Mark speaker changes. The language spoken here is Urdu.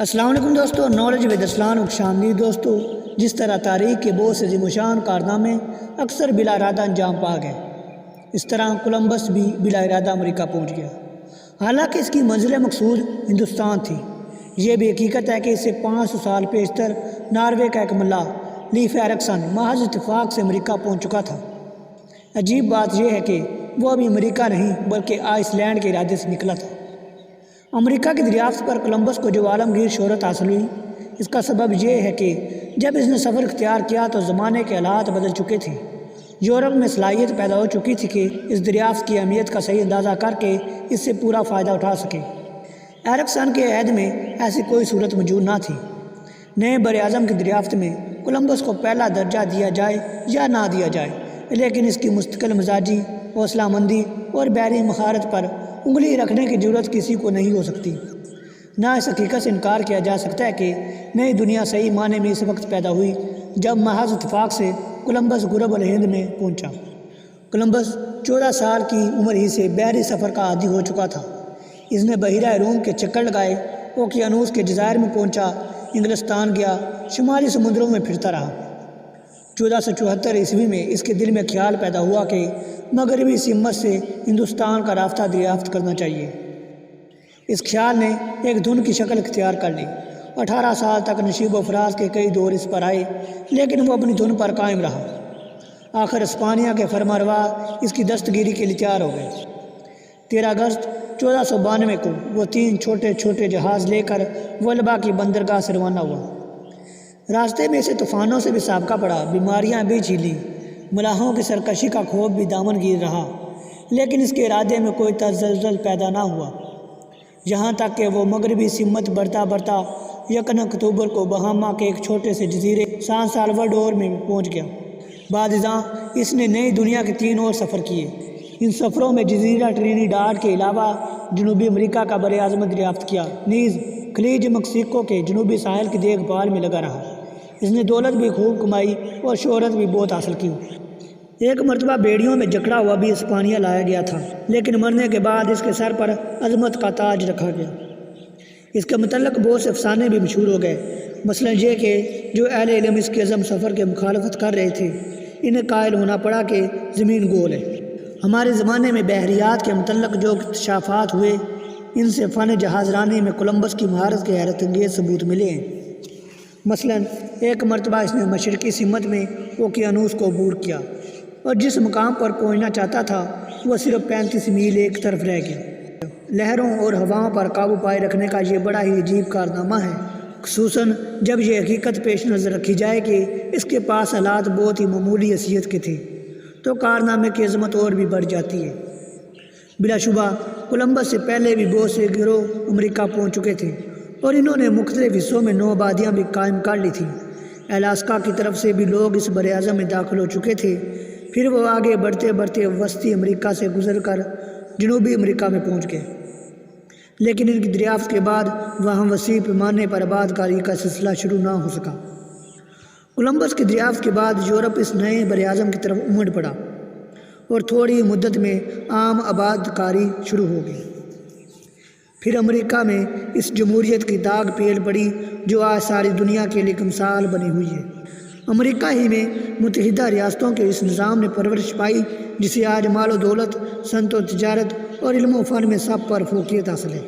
Speaker 1: السلام علیکم دوستو، نالج ود اسلام کو شامل دوستو۔ جس طرح تاریخ کے بہت سے عظیم الشان کارنامے اکثر بلا ارادہ انجام پا گئے، اس طرح کولمبس بھی بلا ارادہ امریکہ پہنچ گیا، حالانکہ اس کی منزل مقصود ہندوستان تھی۔ یہ بھی حقیقت ہے کہ اس سے 500 سال پیشتر ناروے کا ایک ملاح لیف ایرکسن محض اتفاق سے امریکہ پہنچ چکا تھا۔ عجیب بات یہ ہے کہ وہ ابھی امریکہ نہیں بلکہ آئس لینڈ کے ارادے سے نکلا تھا۔ امریکہ کی دریافت پر کولمبس کو جو عالمگیر شہرت حاصل ہوئی، اس کا سبب یہ ہے کہ جب اس نے سفر اختیار کیا تو زمانے کے حالات بدل چکے تھے۔ یورپ میں صلاحیت پیدا ہو چکی تھی کہ اس دریافت کی اہمیت کا صحیح اندازہ کر کے اس سے پورا فائدہ اٹھا سکے۔ ایرکسن کے عہد میں ایسی کوئی صورت موجود نہ تھی۔ نئے بر اعظم کی دریافت میں کولمبس کو پہلا درجہ دیا جائے یا نہ دیا جائے، لیکن اس کی مستقل مزاجی، حوصلہ مندی اور بحری مہارت پر انگلی رکھنے کی ضرورت کسی کو نہیں ہو سکتی۔ نہ اس حقیقت سے انکار کیا جا سکتا ہے کہ نئی دنیا صحیح معنی میں اس وقت پیدا ہوئی جب محض اتفاق سے کولمبس غرب الہند میں پہنچا۔ کولمبس 14 سال کی عمر ہی سے بحری سفر کا عادی ہو چکا تھا۔ اس نے بحیرہ روم کے چکر لگائے، اوقیانوس کے جزائر میں پہنچا، انگلستان گیا، شمالی سمندروں میں پھرتا رہا۔ 1474 عیسوی میں اس کے دل میں خیال پیدا ہوا کہ مغربی سمت سے ہندوستان کا راستہ دریافت کرنا چاہیے۔ اس خیال نے ایک دھن کی شکل اختیار کر لی۔ 18 سال تک نشیب و فراز کے کئی دور اس پر آئے، لیکن وہ اپنی دھن پر قائم رہا۔ آخر اسپانیہ کے فرمانروا اس کی دستگیری کے لیے تیار ہو گئے۔ 13 اگست 1492 کو وہ 3 چھوٹے چھوٹے جہاز لے کر ولبا کی بندرگاہ سے روانہ ہوا۔ راستے میں اسے طوفانوں سے بھی سابقہ پڑا، بیماریاں بھی جھیلی، ملاحوں کی سرکشی کا خوف بھی دامن گیر رہا، لیکن اس کے ارادے میں کوئی تزلزل پیدا نہ ہوا، یہاں تک کہ وہ مغربی سمت بڑھتا بڑھتا 1 اکتوبر کو بہاما کے ایک چھوٹے سے جزیرے سان سالواڈور میں پہنچ گیا۔ بعد ازاں اس نے نئی دنیا کے 3 اور سفر کیے۔ ان سفروں میں جزیرہ ٹرینیڈاڈ کے علاوہ جنوبی امریکہ کا بر اعظم دریافت کیا، نیز خلیج مکسیکو کے جنوبی ساحل کی دیکھ بھال میں لگا رہا۔ اس نے دولت بھی خوب کمائی اور شہرت بھی بہت حاصل کی۔ ایک مرتبہ بیڑیوں میں جکڑا ہوا بھی اسپانیہ لایا گیا تھا، لیکن مرنے کے بعد اس کے سر پر عظمت کا تاج رکھا گیا۔ اس کے متعلق بہت سے افسانے بھی مشہور ہو گئے، مثلا یہ کہ جو اہل علم اس کے عظم سفر کے مخالفت کر رہے تھے، انہیں قائل ہونا پڑا کہ زمین گول ہے۔ ہمارے زمانے میں بحریات کے متعلق جو اکتشافات ہوئے، ان سے فن جہاز رانی میں کولمبس کی مہارت کے حیرت انگیز ثبوت ملے ہیں۔ مثلا ایک مرتبہ اس نے مشرقی سمت میں اوقیانوس کو عبور کیا، اور جس مقام پر پہنچنا چاہتا تھا وہ صرف 35 میل ایک طرف رہ گیا۔ لہروں اور ہواؤں پر قابو پائے رکھنے کا یہ بڑا ہی عجیب کارنامہ ہے، خصوصاً جب یہ حقیقت پیش نظر رکھی جائے کہ اس کے پاس آلات بہت ہی معمولی حیثیت کے تھے، تو کارنامے کی عظمت اور بھی بڑھ جاتی ہے۔ بلا شبہ کولمبس سے پہلے بھی بہت سے گروہ امریکہ پہنچ چکے تھے، اور انہوں نے مختلف حصوں میں نو آبادیاں بھی قائم کر لی تھیں۔ الاسکا کی طرف سے بھی لوگ اس بر اعظم میں داخل ہو چکے تھے، پھر وہ آگے بڑھتے بڑھتے وسطی امریکہ سے گزر کر جنوبی امریکہ میں پہنچ گئے، لیکن ان کی دریافت کے بعد وہاں وسیع پیمانے پر آباد کاری کا سلسلہ شروع نہ ہو سکا۔ کولمبس کی دریافت کے بعد یورپ اس نئے بر اعظم کی طرف امڑ پڑا، اور تھوڑی مدت میں عام آباد کاری شروع ہو گئی۔ پھر امریکہ میں اس جمہوریت کی داغ پھیل پڑی جو آج ساری دنیا کے لیے مثال بنی ہوئی ہے۔ امریکہ ہی میں متحدہ ریاستوں کے اس نظام نے پرورش پائی جسے آج مال و دولت، صنعت و تجارت اور علم و فن میں سب پر فوقیت حاصل ہے۔